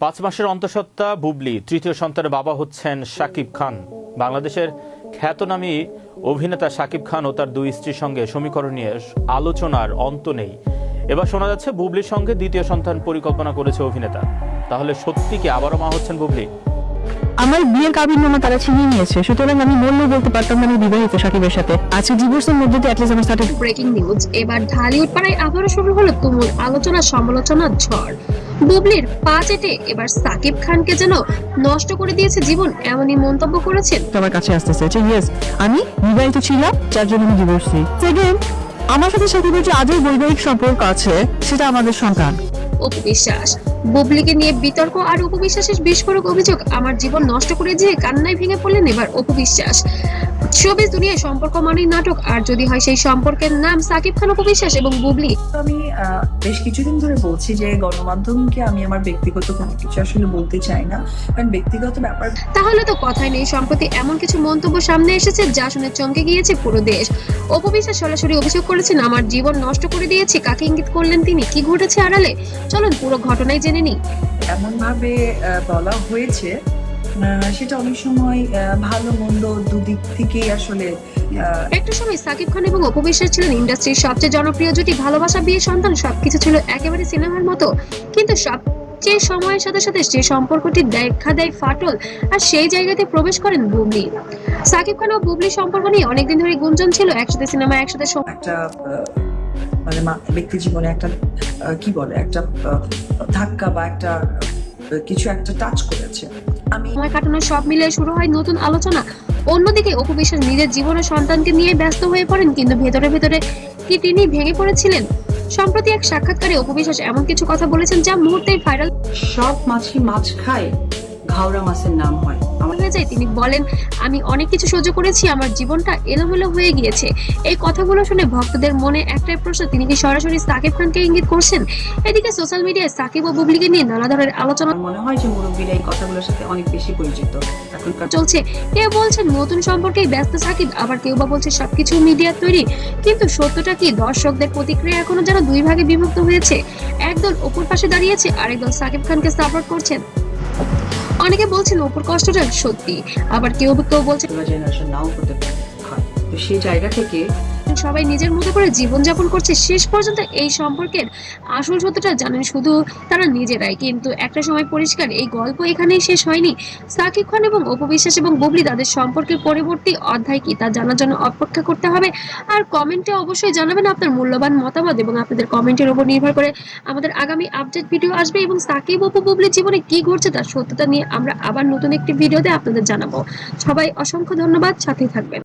5 মাসের অন্তঃসত্ত্বা বুবলি তৃতীয় সন্তানের বাবা হচ্ছেন শাকিব খান। বাংলাদেশের খ্যাতনামী অভিনেতা শাকিব খান ও তার দুই স্ত্রীর সঙ্গে সমীকরণ নিয়ে আলোচনার অন্ত নেই। এবার শোনা যাচ্ছে বুবলির সঙ্গে দ্বিতীয় সন্তান পরিকল্পনা করেছে অভিনেতা। তাহলে সত্যি কি আবারও মা হচ্ছেন বুবলি? আমার বিয়ের কাবিননামা তারা ছিনিয়ে নিয়েছে, সুতরাং আমি বললেও বলতে পারতাম না আমি বিবাহিত শাকিবের সাথে। আজকে ডিভোর্সের মধ্যে দিয়ে অ্যাটলিস্ট আমার সাথে ব্রেকিং নিউজ। এবার ঢালিউড পাড়ায় আবারও শুরু হলো তুমুল আলোচনা সমালোচনার ঝড়। বুবলির পা চেটে এবার সাকিব খানকে যেন নষ্ট করে দিয়েছে জীবন, এমনই মন্তব্য করেছেন। আমার কাছে আসতেছে যে ইয়েস আমি বিবাহিত ছিলাম, যার জন্য আমি ডিভোর্সি। সেকেন্ড, আমার সাথে শাকিবের যে আজও বৈবাহিক সম্পর্ক আছে সেটা আমাদের সন্তান। অপু বিশ্বাস বুবলিকে নিয়ে বিতর্ক আর অপু বিশ্বাসের বিস্ফোরক অভিযোগ। আমার জীবন নষ্ট করে দিয়ে কান্নায় ভেঙে পড়লেন এবার অপু বিশ্বাস। শোবিজ দুনিয়ায় সম্পর্ক মানেই নাটক, আর যদি হয় সেই সম্পর্কের নাম সাকিব খান, অপু বিশ্বাস এবং বুবলি। আমি বেশ কিছুদিন ধরে বলছি যে গণমাধ্যমকে আমি আমার ব্যক্তিগত কোনো কিছু আসলে বলতে চাই না, কারণ ব্যক্তিগত ব্যাপার। তাহলে তো কথাই নেই, সম্প্রতি এমন কিছু মন্তব্য সামনে এসেছে যা শুনে চমকে গিয়েছে পুরো দেশ। অপু বিশ্বাস সরাসরি অভিযোগ করেছেন আমার জীবন নষ্ট করে দিয়েছে। কাকে ইঙ্গিত করলেন তিনি, কি ঘটেছে আড়ালে? চলুন পুরো ঘটনাই জেনে নিই। এমন ভাবে বলা হয়েছে সেটা অনেক সময় ভালো মন্দ দুদিক থেকেই আসলে। একটা সময় সাকিব খান এবং অপু বিশ্বাস ছিলেন ইন্ডাস্ট্রির সবচেয়ে জনপ্রিয় জুটি। ভালোবাসা, বিয়ে, সন্তান সবকিছু ছিল একেবারে সিনেমার মতো। কিন্তু যে সময়ের সাথে সাথে সেই সম্পর্কটি দেখা দেয় ফাটল, আর সেই জায়গাতে প্রবেশ করেন বুবলি। সাকিব খান ও বুবলির সম্পর্ক নিয়ে অনেকদিন ধরে গুঞ্জন ছিল, একসাথে সিনেমা, একসাথে একটা মানে ব্যক্তি জীবনে একটা কি বলে একটা ধাক্কা বা একটা কিছু একটা টাচ করেছে। আমি সময় কাটানোর সব মিলিয়ে শুরু হয় নতুন আলোচনা। অন্যদিকে অপু বিশ্বাস নিজের জীবনের সন্তানকে নিয়ে ব্যস্ত হয়ে পড়েন, কিন্তু ভেতরে ভেতরে কি তিনি ভেঙে পড়েছিলেন? সম্প্রতি এক সাক্ষাৎকারে অপু বিশ্বাস এমন কিছু কথা বলেছেন যা মুহূর্তেই ভাইরাল সব মাছি মাছ খায়, ঘাওড়া মাছের নাম হয়। হয়ে যায়। তিনি বলেন, আমি অনেক কিছু সহ্য করেছি, আমার জীবনটা এলোমেলো হয়ে গিয়েছে। এই কথাগুলো শুনে ভক্তদের মনে একটাই প্রশ্ন, তিনি কি সরাসরি সাকিব খানকে ইঙ্গিত করছেন? এদিকে সোশ্যাল মিডিয়ায় সাকিব ও বুবলিকে নিয়ে নানা ধরনের আলোচনা আমার মনে হয় যে মুরব্বীরা এই কথাগুলোর সাথে অনেক বেশি পরিচিত এখনকার চলছে। কেউ বলছেন নতুন সম্পর্কেই ব্যস্ত সাকিব, আবার কেউ বা বলছে সবকিছু মিডিয়ার তৈরি। কিন্তু সত্যটা কি? দর্শকদের প্রতিক্রিয়া এখনো যেন দুই ভাগে বিভক্ত হয়েছে। একদল অপুর পাশে দাঁড়িয়েছে, আরেকদল সাকিব খানকে সাপোর্ট করছেন। অনেকে বলছেন অপুর কষ্টটা সত্যি, আবার কেউ কেউ বলছেন জেনারেশন নাও হতে পারে। তো সেই জায়গা থেকে সবাই নিজের মতো করে জীবনযাপন করছে। শেষ পর্যন্ত এই সম্পর্কের আসল সত্যটা জানেন শুধু তারা নিজেরাই। কিন্তু একটা সময় পরিষ্কার, এই গল্প এখানেই শেষ হয়নি। সাকিব খান এবং অপু বিশ্বাস এবং বুবলি তাদের সম্পর্কের পরবর্তী অধ্যায় কি তা জানার জন্য অপেক্ষা করতে হবে। আর কমেন্টে অবশ্যই জানাবেন আপনার মূল্যবান মতামত, এবং আপনাদের কমেন্টের উপর নির্ভর করে আমাদের আগামী আপডেট ভিডিও আসবে, এবং সাকিব, অপু, বুবলির জীবনে কি ঘটছে তার সত্যতা নিয়ে আমরা আবার নতুন একটি ভিডিওতে আপনাদের জানাবো। সবাই অসংখ্য ধন্যবাদ, সাথেই থাকবেন।